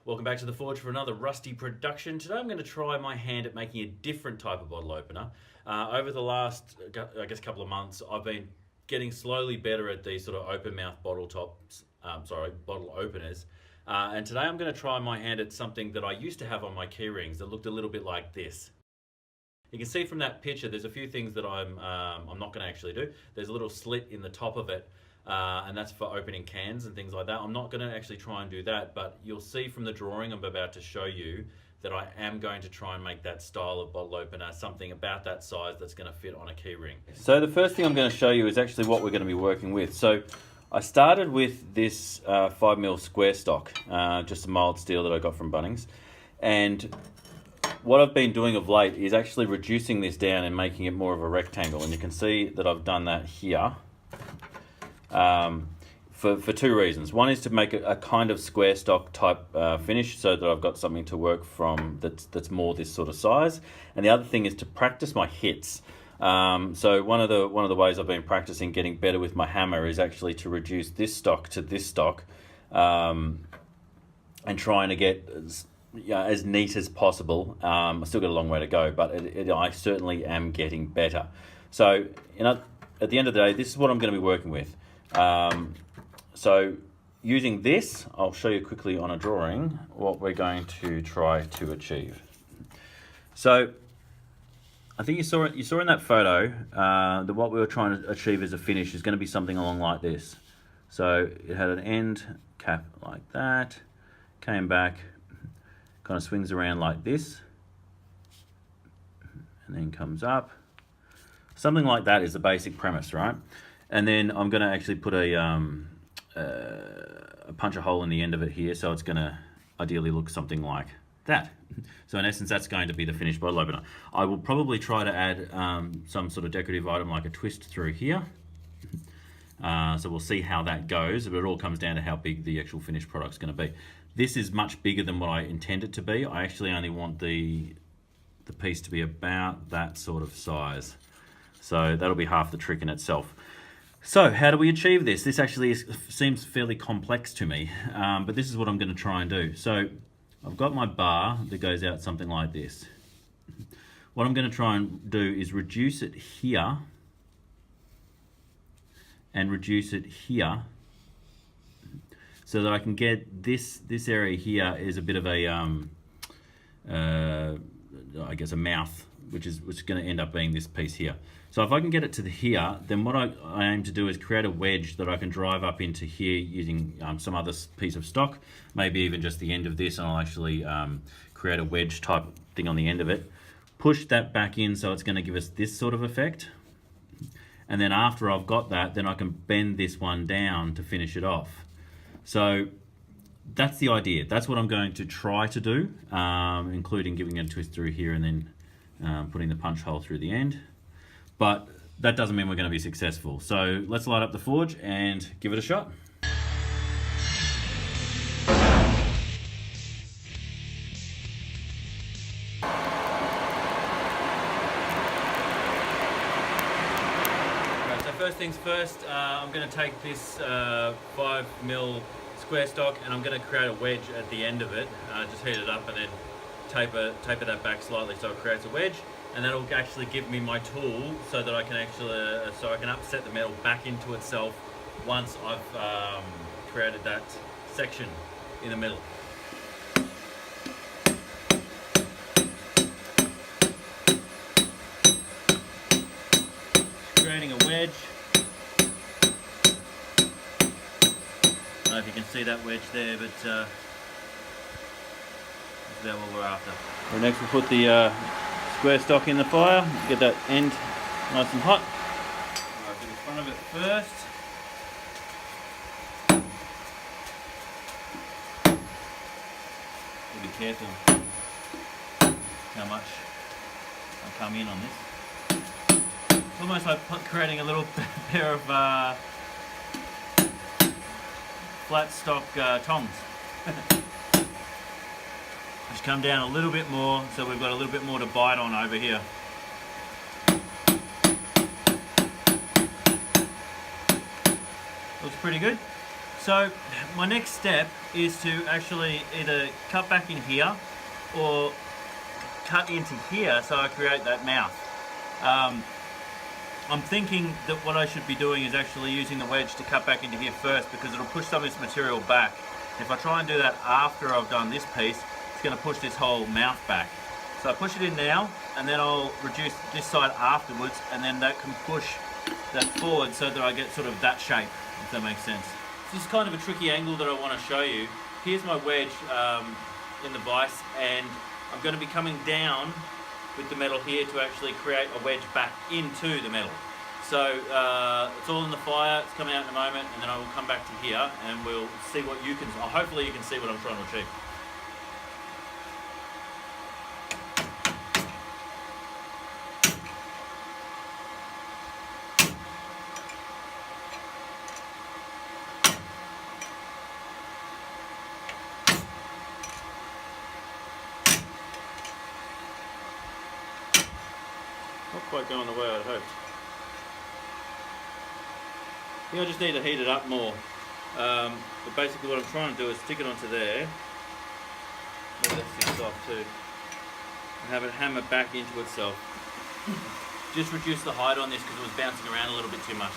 Welcome back to the Forge for another Rusty production. Today I'm going to try my hand at making a different type of bottle opener. Over the last, I guess, couple of months, I've been getting slowly better at these sort of open mouth bottle openers. And today I'm going to try my hand at something that I used to have on my key rings that looked a little bit like this. You can see from that picture, there's a few things that I'm not going to actually do. There's a little slit in the top of it. And that's for opening cans and things like that. I'm not going to actually try and do that, but you'll see from the drawing I'm about to show you that I am going to try and make that style of bottle opener something about that size that's going to fit on a key ring. So the first thing I'm going to show you is actually what we're going to be working with. So I started with this 5mm square stock, just a mild steel that I got from Bunnings. And what I've been doing of late is actually reducing this down and making it more of a rectangle. And you can see that I've done that here. For two reasons. One is to make a kind of square stock type finish so that I've got something to work from that's more this sort of size, and the other thing is to practice my hits. So one of the ways I've been practicing getting better with my hammer is actually to reduce this stock to this stock, and trying to get as neat as possible. I still got a long way to go, but I certainly am getting better. So at the end of the day, this is what I'm going to be working with. So using this, I'll show you quickly on a drawing what we're going to try to achieve. So I think you saw in that photo that what we were trying to achieve as a finish is going to be something along like this. So it had an end cap like that, came back, kind of swings around like this, and then comes up. Something like that is the basic premise, right? And then I'm going to actually put a punch a hole in the end of it here, so it's going to ideally look something like that. So in essence, that's going to be the finished bottle opener. I will probably try to add some sort of decorative item like a twist through here. So we'll see how that goes, but it all comes down to how big the actual finished product's going to be. This is much bigger than what I intend it to be. I actually only want the piece to be about that sort of size. So that'll be half the trick in itself. So how do we achieve this? This actually seems fairly complex to me, but this is what I'm going to try and do. So I've got my bar that goes out something like this. What I'm going to try and do is reduce it here and reduce it here so that I can get this area here is a bit of a, I guess a mouth, which is going to end up being this piece here. So if I can get it to here, then what I aim to do is create a wedge that I can drive up into here using some other piece of stock, maybe even just the end of this, and I'll actually create a wedge type thing on the end of it. Push that back in so it's going to give us this sort of effect. And then after I've got that, then I can bend this one down to finish it off. So that's the idea. That's what I'm going to try to do, including giving it a twist through here and then putting the punch hole through the end. But that doesn't mean we're going to be successful. So let's light up the forge and give it a shot. Right, so first things first, I'm going to take this 5mm square stock and I'm going to create a wedge at the end of it. Just heat it up and then taper that back slightly so it creates a wedge. And that'll actually give me my tool so that I can upset the metal back into itself once I've created that section in the middle. Creating a wedge. I don't know if you can see that wedge there, but that's about what we're after. Well, next we'll put the square stock in the fire, get that end nice and hot. Alright, do the front of it first. Be careful how much I come in on this. It's almost like creating a little pair of flat stock tongs. Just come down a little bit more so we've got a little bit more to bite on over here. Looks pretty good. So my next step is to actually either cut back in here or cut into here so I create that mouth. I'm thinking that what I should be doing is actually using the wedge to cut back into here first, because it'll push some of this material back. If I try and do that after I've done this piece, it's going to push this whole mouth back. So I push it in now, and then I'll reduce this side afterwards, and then that can push that forward so that I get sort of that shape, if that makes sense. This is kind of a tricky angle that I want to show you. Here's my wedge in the vise, and I'm going to be coming down with the metal here to actually create a wedge back into the metal. So it's all in the fire, it's coming out in a moment, and then I will come back to here and we'll see what you can, hopefully you can see what I'm trying to achieve. Not quite going the way I'd hoped. I think I just need to heat it up more. But basically what I'm trying to do is stick it onto there. Let that sit off too. And have it hammer back into itself. Just reduce the height on this because it was bouncing around a little bit too much.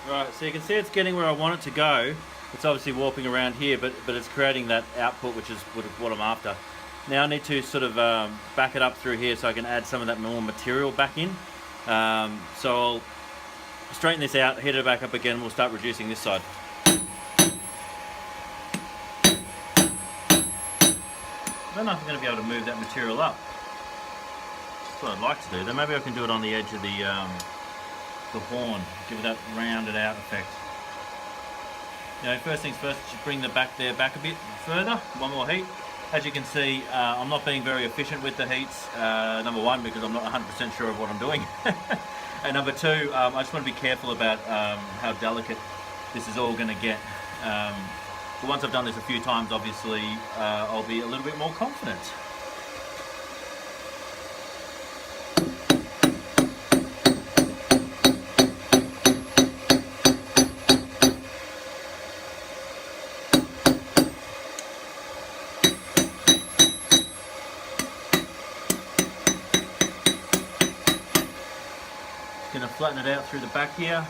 Right, so you can see it's getting where I want it to go. It's obviously warping around here, but it's creating that output, which is what I'm after. Now I need to sort of back it up through here so I can add some of that more material back in. So I'll straighten this out, heat it back up again, we'll start reducing this side. I don't know if I'm going to be able to move that material up. That's what I'd like to do. Then maybe I can do it on the edge of the horn, give it that rounded out effect. You know, first things first, just bring the back there back a bit further, one more heat. As you can see, I'm not being very efficient with the heats, number one, because I'm not 100% sure of what I'm doing. And number two, I just want to be careful about how delicate this is all going to get. But once I've done this a few times, obviously, I'll be a little bit more confident. Going to flatten it out through the back here.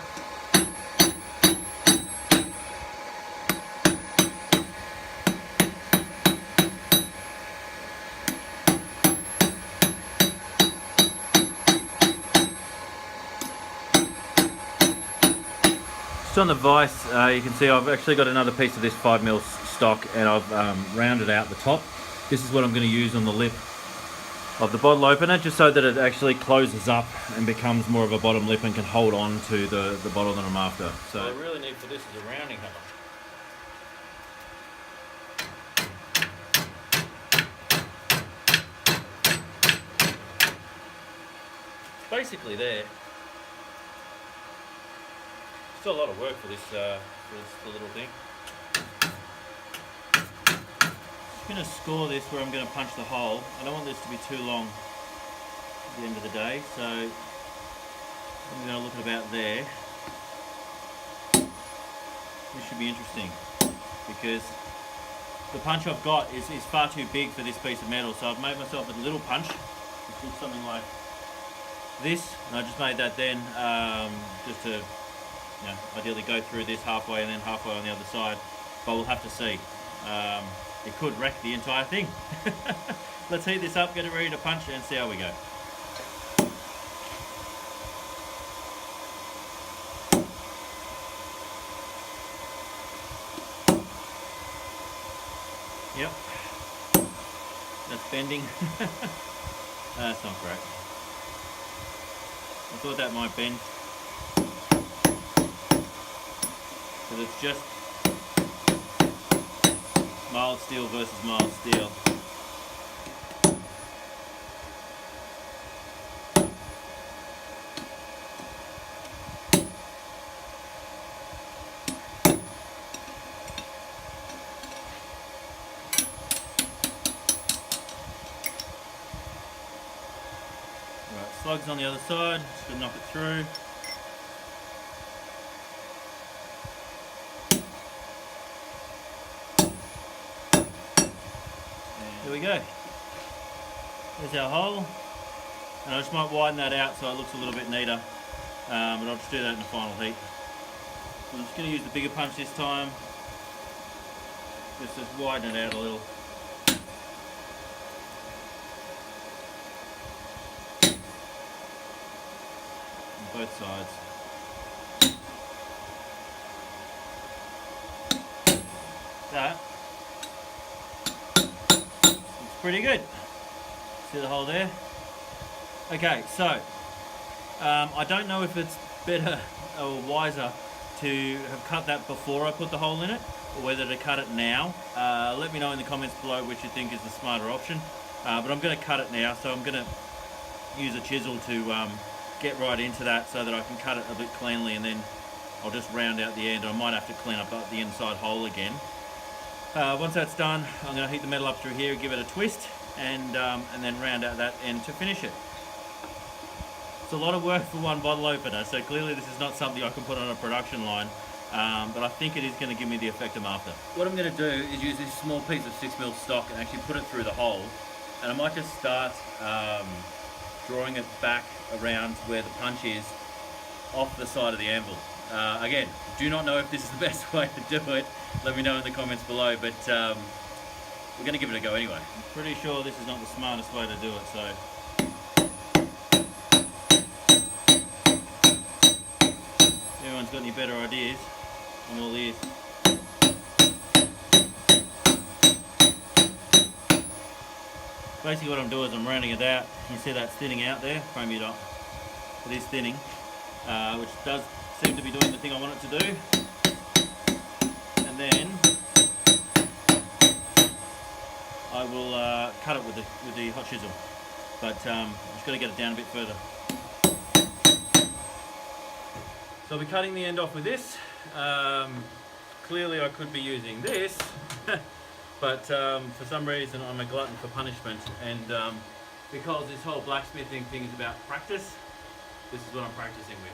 Just on the vise, you can see I've actually got another piece of this 5mm stock, and I've rounded out the top. This is what I'm going to use on the lip of the bottle opener, just so that it actually closes up and becomes more of a bottom lip and can hold on to the bottle that I'm after. So what I really need for this is a rounding hammer. It's basically there. Still a lot of work for this little thing. I'm going to score this where I'm going to punch the hole. I don't want this to be too long at the end of the day, so I'm going to look at about there. This should be interesting because the punch I've got is far too big for this piece of metal, so I've made myself a little punch, which looks something like this, and I just made that then just to, you know, ideally go through this halfway and then halfway on the other side, but we'll have to see. It could wreck the entire thing. Let's heat this up, get it ready to punch, and see how we go. Yep. That's bending. That's not great. I thought that might bend. But it's just mild steel versus mild steel. slugs on the other side, just to knock it through. And there we go. There's our hole. And I just might widen that out so it looks a little bit neater. But I'll just do that in the final heat. So I'm just going to use the bigger punch this time. Just widen it out a little. On both sides. That looks pretty good. See the hole there? Okay, so I don't know if it's better or wiser to have cut that before I put the hole in it, or whether to cut it now. Let me know in the comments below which you think is the smarter option. But I'm going to cut it now, so I'm going to use a chisel to get right into that so that I can cut it a bit cleanly, and then I'll just round out the end. I might have to clean up the inside hole again. Once that's done, I'm going to heat the metal up through here, give it a twist, and then round out that end to finish it. It's a lot of work for one bottle opener, so clearly this is not something I can put on a production line, but I think it is going to give me the effect I'm after. What I'm going to do is use this small piece of 6mm stock and actually put it through the hole, and I might just start drawing it back around where the punch is, off the side of the anvil. Again, do not know if this is the best way to do it. Let me know in the comments below, but we're going to give it a go anyway. I'm pretty sure this is not the smartest way to do it, so... If anyone's got any better ideas, I'm all ears. Basically what I'm doing is I'm rounding it out. You see that thinning out there? Maybe not. It is thinning, which does seem to be doing the thing I want it to do. And then I will cut it with the hot chisel, but I'm just going to get it down a bit further. So I'll be cutting the end off with this. Clearly I could be using this, but for some reason I'm a glutton for punishment, and because this whole blacksmithing thing is about practice, this is what I'm practicing with.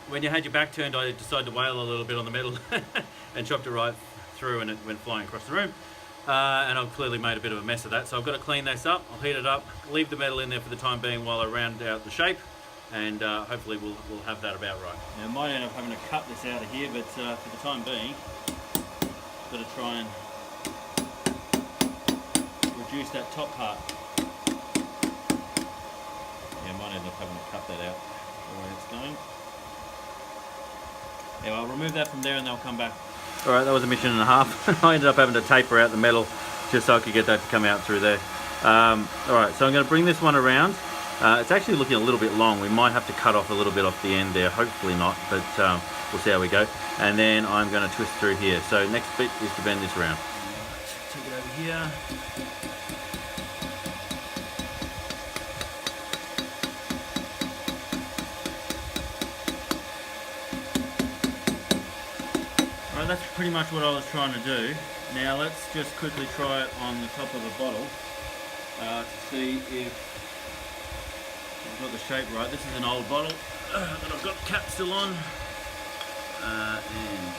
When you had your back turned, I decided to wail a little bit on the metal and chopped it right through, and it went flying across the room. And I've clearly made a bit of a mess of that, so I've got to clean this up. I'll heat it up, leave the metal in there for the time being while I round out the shape, and hopefully we'll have that about right. Now I might end up having to cut this out of here, but for the time being, I've got to try and reduce that top part. Yeah, I might end up having to cut that out the way it's going. Yeah, I'll remove that from there and they'll come back. Alright, that was a mission and a half. I ended up having to taper out the metal just so I could get that to come out through there. Alright, so I'm going to bring this one around. It's actually looking a little bit long. We might have to cut off a little bit off the end there. Hopefully not, but we'll see how we go. And then I'm going to twist through here. So next bit is to bend this around. Take it over here. That's pretty much what I was trying to do. Now let's just quickly try it on the top of the bottle to see if I've got the shape right. This is an old bottle that I've got the cap still on, and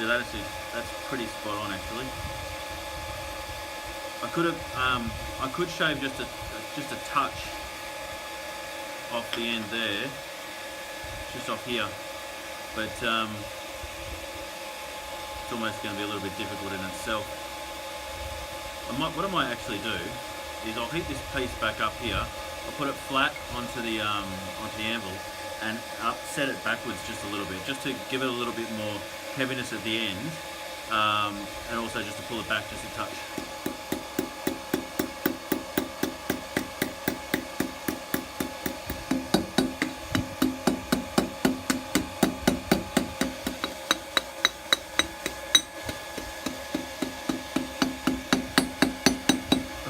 yeah, that's pretty spot on actually. I could shave just a touch off the end there, just off here, but it's almost going to be a little bit difficult in itself. What I might actually do is I'll heat this piece back up here. I'll put it flat onto the anvil and set it backwards just a little bit, just to give it a little bit more heaviness at the end, and also just to pull it back just a touch.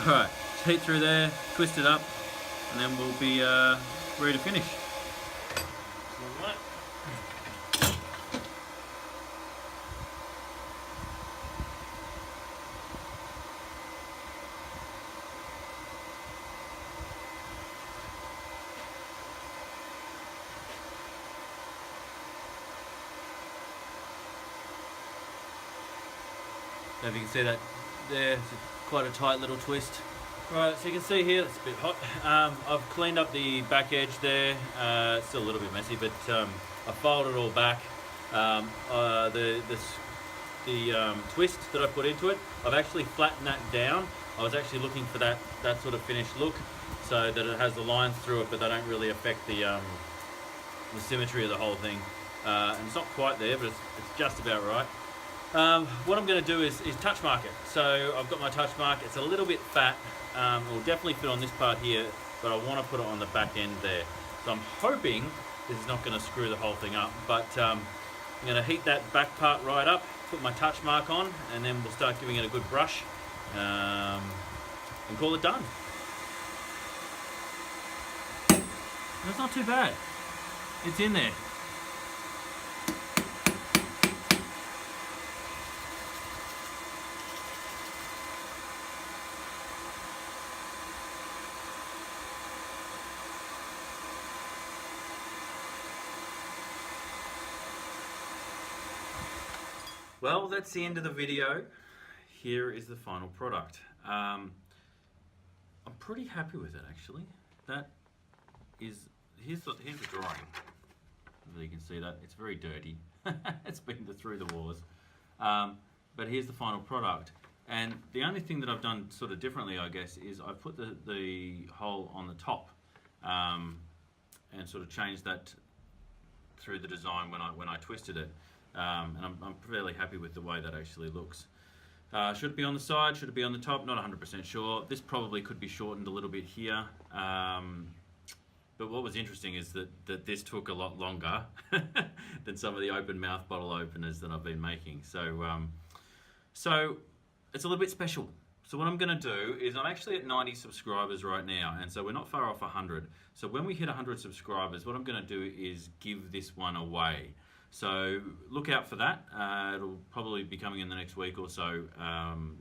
Alright, heat through there, twist it up, and then we'll be ready to finish. So if you can see that there, it's quite a tight little twist. Right, so you can see here, it's a bit hot. I've cleaned up the back edge there. It's still a little bit messy, but I filed it all back. The twist that I put into it, I've actually flattened that down. I was actually looking for that sort of finished look, so that it has the lines through it, but they don't really affect the symmetry of the whole thing. And it's not quite there, but it's just about right. What I'm going to do is touch mark it. So I've got my touch mark. It's a little bit fat. It will definitely fit on this part here, but I want to put it on the back end there. So I'm hoping this is not going to screw the whole thing up, but I'm going to heat that back part right up, put my touch mark on, and then we'll start giving it a good brush and call it done. That's not too bad. It's in there. Well, that's the end of the video. Here is the final product. I'm pretty happy with it, actually. That is, here's the drawing. You can see that it's very dirty. It's been through the wars. But here's the final product. And the only thing that I've done sort of differently, I guess, is I've put the hole on the top and sort of changed that through the design when I twisted it. And I'm fairly happy with the way that actually looks. Should it be on the side? Should it be on the top? Not 100% sure. This probably could be shortened a little bit here. But what was interesting is that this took a lot longer than some of the open mouth bottle openers that I've been making. So, so it's a little bit special. So what I'm going to do is I'm actually at 90 subscribers right now, and so we're not far off 100. So when we hit 100 subscribers, what I'm going to do is give this one away. So look out for that. It'll probably be coming in the next week or so.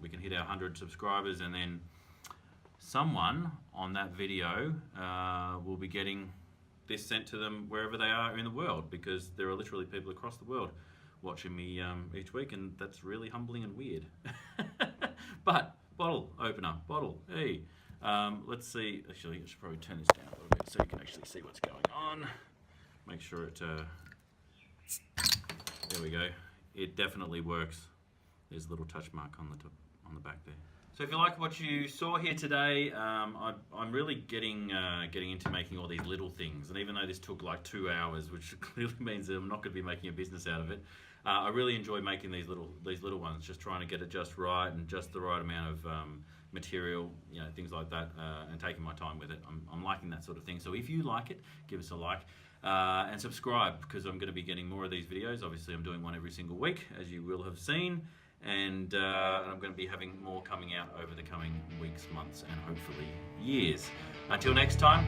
We can hit our 100 subscribers, and then someone on that video will be getting this sent to them wherever they are in the world, because there are literally people across the world watching me each week, and that's really humbling and weird. But bottle opener, bottle, hey. Let's see, actually I should probably turn this down a little bit so you can actually see what's going on. Make sure it, there we go. It definitely works. There's a little touch mark on the back there. So if you like what you saw here today, I'm really getting into making all these little things, and even though this took like 2 hours, which clearly means that I'm not going to be making a business out of it, I really enjoy making these little ones, just trying to get it just right and just the right amount of material, you know, things like that, and taking my time with it. I'm liking that sort of thing. So if you like it, give us a like. And subscribe, because I'm going to be getting more of these videos. Obviously I'm doing one every single week, as you will have seen, and I'm going to be having more coming out over the coming weeks, months, and hopefully years. Until next time,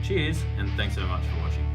cheers, and thanks so much for watching.